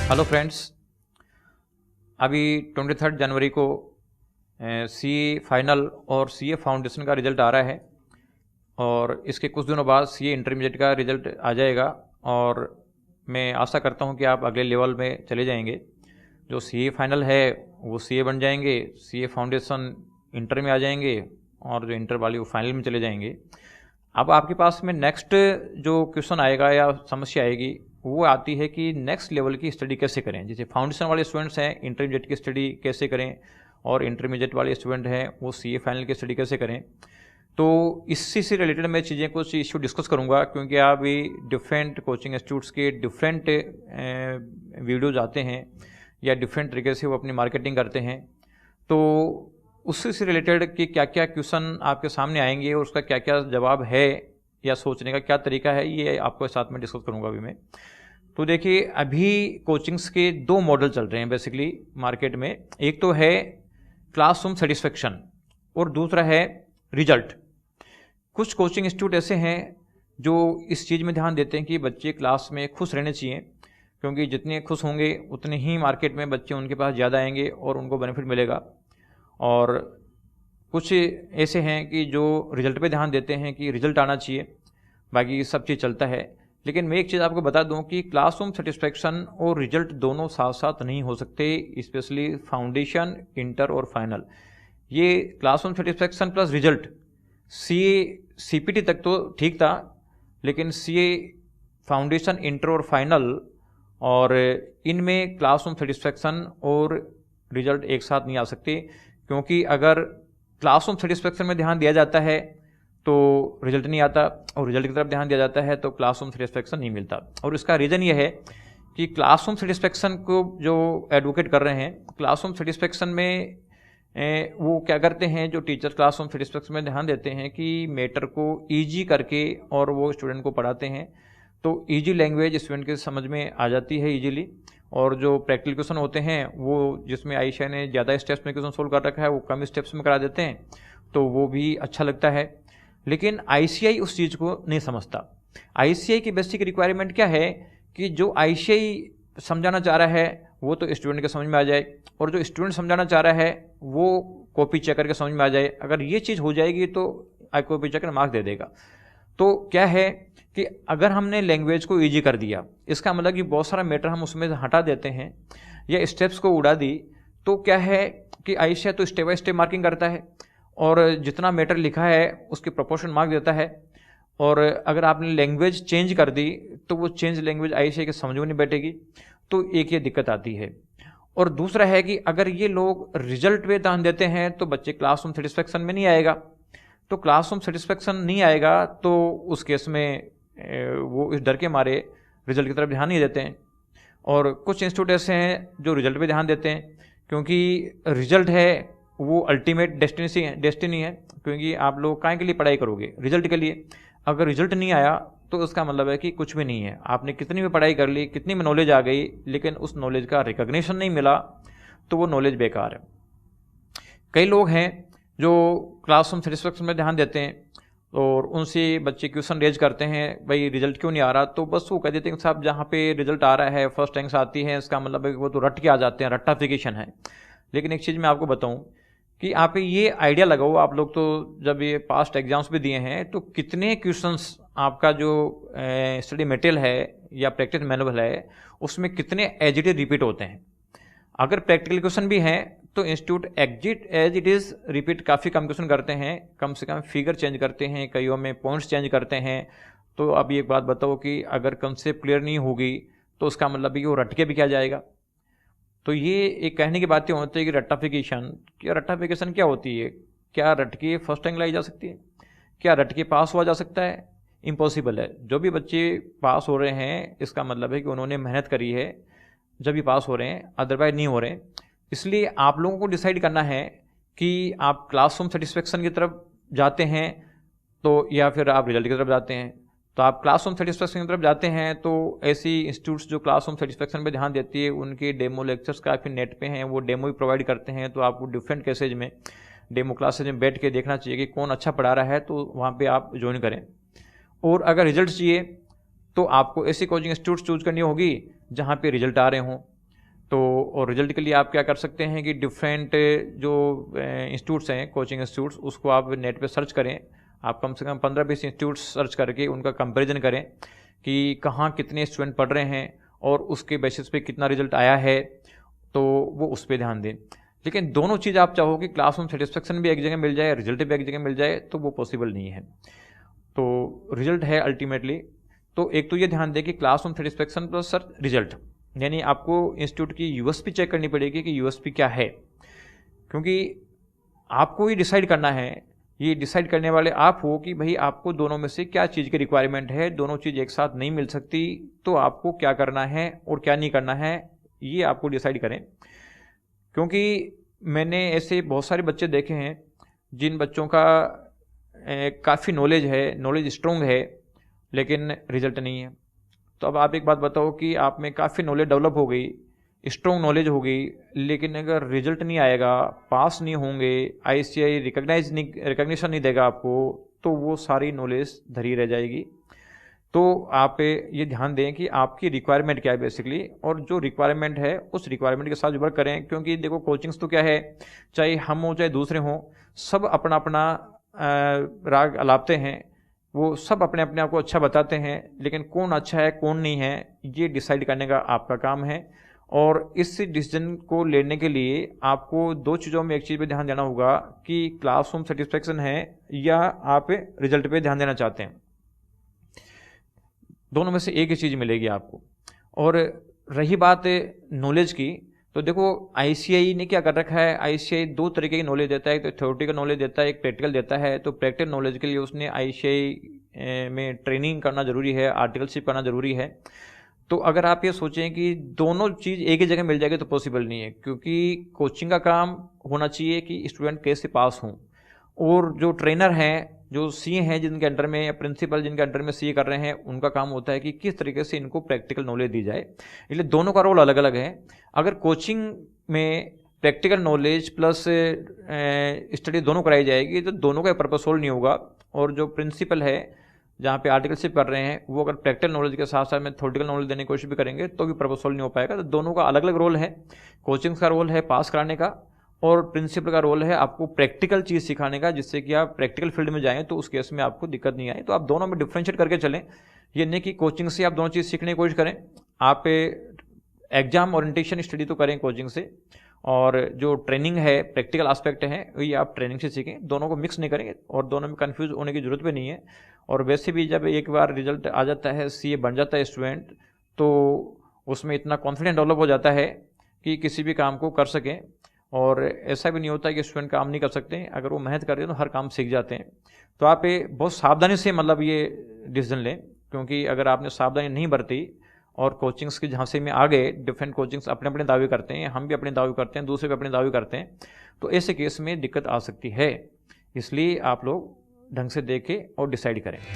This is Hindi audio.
हेलो फ्रेंड्स, अभी 23 जनवरी को सीए फाइनल और सीए फाउंडेशन का रिज़ल्ट आ रहा है और इसके कुछ दिनों बाद सीए इंटरमीडिएट का रिज़ल्ट आ जाएगा और मैं आशा करता हूं कि आप अगले लेवल में चले जाएंगे। जो सीए फाइनल है वो सीए बन जाएंगे, सीए फाउंडेशन इंटर में आ जाएंगे और जो इंटर वाली वो फाइनल में चले जाएंगे। अब आपके पास में नेक्स्ट जो क्वेश्चन आएगा या समस्या आएगी वो आती है कि नेक्स्ट लेवल की स्टडी कैसे करें। जैसे फाउंडेशन वाले स्टूडेंट्स हैं इंटरमीडिएट की स्टडी कैसे करें और इंटरमीडिएट वाले स्टूडेंट हैं वो सीए फाइनल की स्टडी कैसे करें। तो इसी से रिलेटेड मैं चीज़ें कुछ इशू डिस्कस करूंगा, क्योंकि अभी डिफरेंट कोचिंग इंस्टीट्यूट्स के डिफरेंट वीडियोज आते हैं या डिफरेंट तरीके से वो अपनी मार्केटिंग करते हैं। तो उससे से रिलेटेड कि क्या क्या क्वेश्चन आपके सामने आएंगे और उसका क्या क्या जवाब है या सोचने का क्या तरीका है, ये आपको साथ में डिस्कस करूंगा अभी मैं। तो देखिए, अभी कोचिंग्स के दो मॉडल चल रहे हैं बेसिकली मार्केट में। एक तो है क्लासरूम सेटिस्फेक्शन और दूसरा है रिजल्ट। कुछ कोचिंग इंस्टीट्यूट ऐसे हैं जो इस चीज़ में ध्यान देते हैं कि बच्चे क्लास में खुश रहने चाहिए, क्योंकि जितने खुश होंगे उतने ही मार्केट में बच्चे उनके पास ज़्यादा आएंगे और उनको बेनिफिट मिलेगा। और कुछ ऐसे हैं कि जो रिजल्ट पे ध्यान देते हैं कि रिजल्ट आना चाहिए, बाकी सब चीज़ चलता है। लेकिन मैं एक चीज़ आपको बता दूं कि क्लासरूम सेटिस्फेक्शन और रिजल्ट दोनों साथ साथ नहीं हो सकते, स्पेशली फाउंडेशन, इंटर और फाइनल। ये classroom satisfaction plus result CA CPT तक तो ठीक था, लेकिन सीए फाउंडेशन, इंटर और फाइनल और इनमें क्लासरूम सेटिस्फेक्शन और रिजल्ट एक साथ नहीं आ सकते। क्योंकि अगर क्लासरूम सेटिस्फेक्शन में ध्यान दिया जाता है तो रिजल्ट नहीं आता, और रिजल्ट की तरफ ध्यान दिया जाता है तो क्लासरूम सेटिस्फेक्शन नहीं मिलता। और इसका रीज़न ये है कि क्लासरूम सेटिस्फेक्शन को जो एडवोकेट कर रहे हैं, क्लासरूम सेटिस्फेक्शन में वो क्या करते हैं, जो टीचर क्लासरूम सेटिस्फेक्शन में ध्यान देते हैं कि मैटर को ईजी करके और वो स्टूडेंट को पढ़ाते हैं। तो ईजी लैंग्वेज स्टूडेंट के समझ में आ जाती है ईजिली, और जो प्रैक्टिकल क्वेश्चन होते हैं वो जिसमें आयशा ने ज़्यादा स्टेप्स में क्वेश्चन सोल्व कर रखा है वो कम स्टेप्स में करा देते हैं, तो वो भी अच्छा लगता है। लेकिन आईसीआई उस चीज़ को नहीं समझता। आईसीआई की बेसिक रिक्वायरमेंट क्या है कि जो आईसीआई समझाना चाह रहा है वो तो स्टूडेंट के समझ में आ जाए, और जो स्टूडेंट समझाना चाह रहा है वो कॉपी चेक करके समझ में आ जाए। अगर ये चीज़ हो जाएगी तो कॉपी चेक कर मार्क्स दे देगा। तो क्या है कि अगर हमने लैंग्वेज को ईजी कर दिया, इसका मतलब कि बहुत सारा मैटर हम उसमें हटा देते हैं या स्टेप्स को उड़ा दी, तो क्या है कि आयशा तो स्टेप बाय स्टेप मार्किंग करता है और जितना मैटर लिखा है उसके प्रोपोर्शन मार्क देता है। और अगर आपने लैंग्वेज चेंज कर दी तो वो चेंज लैंग्वेज आयशा के समझ में नहीं बैठेगी। तो एक ये दिक्कत आती है। और दूसरा है कि अगर ये लोग रिजल्ट पे ध्यान देते हैं तो बच्चे क्लासरूम सेटिस्फेक्शन में नहीं आएगा। तो क्लासरूम सेटिस्फेक्शन नहीं आएगा तो उस केस में वो इस डर के मारे रिजल्ट की तरफ ध्यान नहीं देते हैं। और कुछ इंस्टीट्यूट ऐसे हैं जो रिजल्ट पे ध्यान देते हैं, क्योंकि रिजल्ट है वो अल्टीमेट डेस्टिनी है। क्योंकि आप लोग काहे के लिए पढ़ाई करोगे? रिजल्ट के लिए। अगर रिजल्ट नहीं आया तो उसका मतलब है कि कुछ भी नहीं है। आपने कितनी भी पढ़ाई कर ली, कितनी भी नॉलेज आ गई, लेकिन उस नॉलेज का रिकॉग्निशन नहीं मिला तो वो नॉलेज बेकार है। कई लोग हैं जो क्लासरूम सेटिस्फेक्शन में ध्यान देते हैं और उनसे बच्चे क्वेश्चन रेज करते हैं, भाई रिजल्ट क्यों नहीं आ रहा? तो बस वो कह देते हैं कि साहब जहाँ पे रिजल्ट आ रहा है, फर्स्ट रैंक्स आती है, इसका मतलब है कि वो तो रट के आ जाते हैं, रट्टाफिकेशन है। लेकिन एक चीज़ मैं आपको बताऊं कि आप ये आइडिया लगाओ, आप लोग तो जब ये पास्ट एग्जाम्स भी दिए हैं तो कितने क्वेश्चंस आपका जो स्टडी मटेरियल है या प्रैक्टिस मैनुअल है उसमें कितने एज इट इज रिपीट होते हैं। अगर प्रैक्टिकल क्वेश्चन भी हैं तो institute exit as it is repeat काफ़ी कम क्वेश्चन करते हैं, कम से कम फिगर चेंज करते हैं, कईयों में पॉइंट्स चेंज करते हैं। तो अब एक बात बताओ कि अगर कंसेप्ट क्लियर नहीं होगी तो उसका मतलब कि वो रट के भी क्या जाएगा? तो ये एक कहने की बातें होती है कि रट्टाफिकेशन, क्या रट्टाफिकेशन क्या होती है? क्या रट के फर्स्ट रैंक लाई जा सकती है? क्या रट के पास हुआ जा सकता है? इम्पॉसिबल है। जो भी बच्चे पास हो रहे हैं इसका मतलब है कि उन्होंने मेहनत करी है, जब भी पास हो रहे हैं, अदरवाइज नहीं हो रहे। इसलिए आप लोगों को डिसाइड करना है कि आप क्लासरूम सेटिस्फेक्शन की तरफ जाते हैं तो या फिर आप रिजल्ट की तरफ जाते हैं। तो आप क्लासरूम सेटिस्फेक्शन की तरफ जाते हैं तो ऐसी इंस्टीट्यूट्स जो क्लासरूम सेटिस्फेक्शन पे ध्यान देती है उनके डेमो लेक्चर्स काफ़ी नेट पे हैं, वो डेमो भी प्रोवाइड करते हैं। तो आपको डिफरेंट केसेज में डेमो क्लासेज में बैठ के देखना चाहिए कि कौन अच्छा पढ़ा रहा है, तो वहाँ पे आप ज्वाइन करें। और अगर रिजल्ट चाहिए तो आपको ऐसी कोचिंग इंस्टीट्यूट चूज करनी होगी जहाँ पे रिजल्ट आ रहे हों। तो और रिजल्ट के लिए आप क्या कर सकते हैं कि डिफरेंट जो इंस्टीट्यूट्स हैं, कोचिंग इंस्टीट्यूट्स, उसको आप नेट पे सर्च करें। आप कम से कम 15-20 इंस्टीट्यूट्स सर्च करके उनका कंपैरिजन करें कि कहाँ कितने स्टूडेंट पढ़ रहे हैं और उसके बेसिस पे कितना रिजल्ट आया है, तो वो उस पर ध्यान दें। लेकिन दोनों चीज़ आप चाहो कि क्लासरूम सेटिस्फेक्शन भी एक जगह मिल जाए, रिजल्ट भी एक जगह मिल जाए, तो वो पॉसिबल नहीं है। तो रिजल्ट है अल्टीमेटली, तो एक तो ये ध्यान दें कि classroom satisfaction plus sir result, यानी आपको इंस्टीट्यूट की यूएसपी चेक करनी पड़ेगी कि यूएसपी क्या है, क्योंकि आपको ये डिसाइड करना है, ये डिसाइड करने वाले आप हो कि भाई आपको दोनों में से क्या चीज़ की रिक्वायरमेंट है। दोनों चीज़ एक साथ नहीं मिल सकती, तो आपको क्या करना है और क्या नहीं करना है, ये आपको डिसाइड करें। क्योंकि मैंने ऐसे बहुत सारे बच्चे देखे हैं जिन बच्चों का काफ़ी नॉलेज है, नॉलेज स्ट्रॉन्ग है, लेकिन रिजल्ट नहीं है। तो अब आप एक बात बताओ कि आप में काफ़ी नॉलेज डेवलप हो गई, स्ट्रॉन्ग नॉलेज हो गई, लेकिन अगर रिजल्ट नहीं आएगा, पास नहीं होंगे, ICAI रिकग्निशन नहीं देगा आपको, तो वो सारी नॉलेज धरी रह जाएगी। तो आप ये ध्यान दें कि आपकी रिक्वायरमेंट क्या है बेसिकली, और जो रिक्वायरमेंट है उस रिक्वायरमेंट के साथ वर्क करें। क्योंकि देखो कोचिंग्स तो क्या है, चाहे हम हो चाहे दूसरे हों, सब अपना अपना राग अलापते हैं, वो सब अपने अपने आप को अच्छा बताते हैं, लेकिन कौन अच्छा है कौन नहीं है ये डिसाइड करने का आपका काम है। और इस डिसीजन को लेने के लिए आपको दो चीज़ों में एक चीज़ पे ध्यान देना होगा कि क्लासरूम सेटिस्फेक्शन है या आप रिजल्ट पे ध्यान देना चाहते हैं। दोनों में से एक ही चीज़ मिलेगी आपको। और रही बात नॉलेज की, तो देखो ICAI ने क्या कर रखा है, ICAI दो तरीके की नॉलेज देता है, एक तो थ्योरेटिकल नॉलेज देता है, एक प्रैक्टिकल देता है। तो प्रैक्टिकल नॉलेज के लिए उसने ICAI में ट्रेनिंग करना ज़रूरी है, आर्टिकलशिप करना ज़रूरी है। तो अगर आप ये सोचें कि दोनों चीज़ एक ही जगह मिल जाएगी तो पॉसिबल नहीं है, क्योंकि कोचिंग का काम होना चाहिए कि स्टूडेंट कैसे पास हों, और जो ट्रेनर हैं, जो CA हैं जिनके अंडर में, या प्रिंसिपल जिनके अंडर में CA कर रहे हैं, उनका काम होता है कि किस तरीके से इनको प्रैक्टिकल नॉलेज दी जाए। इसलिए दोनों का रोल अलग अलग है। अगर कोचिंग में प्रैक्टिकल नॉलेज प्लस स्टडी दोनों कराई जाएगी तो दोनों का पर्पस सोल्व नहीं होगा। और जो प्रिंसिपल है जहाँ पे आर्टिकलशिप कर रहे हैं, वो अगर प्रैक्टिकल नॉलेज के साथ साथ में थ्योरेटिकल नॉलेज देने की कोशिश भी करेंगे तो भी पर्पस सोल्व नहीं हो पाएगा। तो दोनों का अलग अलग रोल है। कोचिंग का रोल है पास कराने का, और प्रिंसिपल का रोल है आपको प्रैक्टिकल चीज़ सिखाने का, जिससे कि आप प्रैक्टिकल फील्ड में जाएं तो उस केस में आपको दिक्कत नहीं आए। तो आप दोनों में डिफ्रेंशिएट करके चलें, ये नहीं कि कोचिंग से आप दोनों चीज़ सीखने की कोशिश करें। आप एग्जाम ओरिएंटेशन स्टडी तो करें कोचिंग से, और जो ट्रेनिंग है, प्रैक्टिकल एस्पेक्ट है, ये आप ट्रेनिंग से सीखें। दोनों को मिक्स नहीं करेंगे और दोनों में कंफ्यूज होने की जरूरत भी नहीं है। और वैसे भी जब एक बार रिजल्ट आ जाता है, CA बन जाता है स्टूडेंट, तो उसमें इतना कॉन्फिडेंस डेवलप हो जाता है कि किसी भी काम को कर सकें। और ऐसा भी नहीं होता कि स्टूडेंट काम नहीं कर सकते, अगर वो मेहनत करते हैं तो हर काम सीख जाते हैं। तो आप बहुत सावधानी से मतलब ये डिसीजन लें, क्योंकि अगर आपने सावधानी नहीं बरती और कोचिंग्स की झांसे में आ गए, डिफरेंट कोचिंग्स अपने अपने दावे करते हैं, हम भी अपने दावे करते हैं, दूसरे भी अपने दावे करते हैं, तो ऐसे केस में दिक्कत आ सकती है। इसलिए आप लोग ढंग से देखें और डिसाइड करें।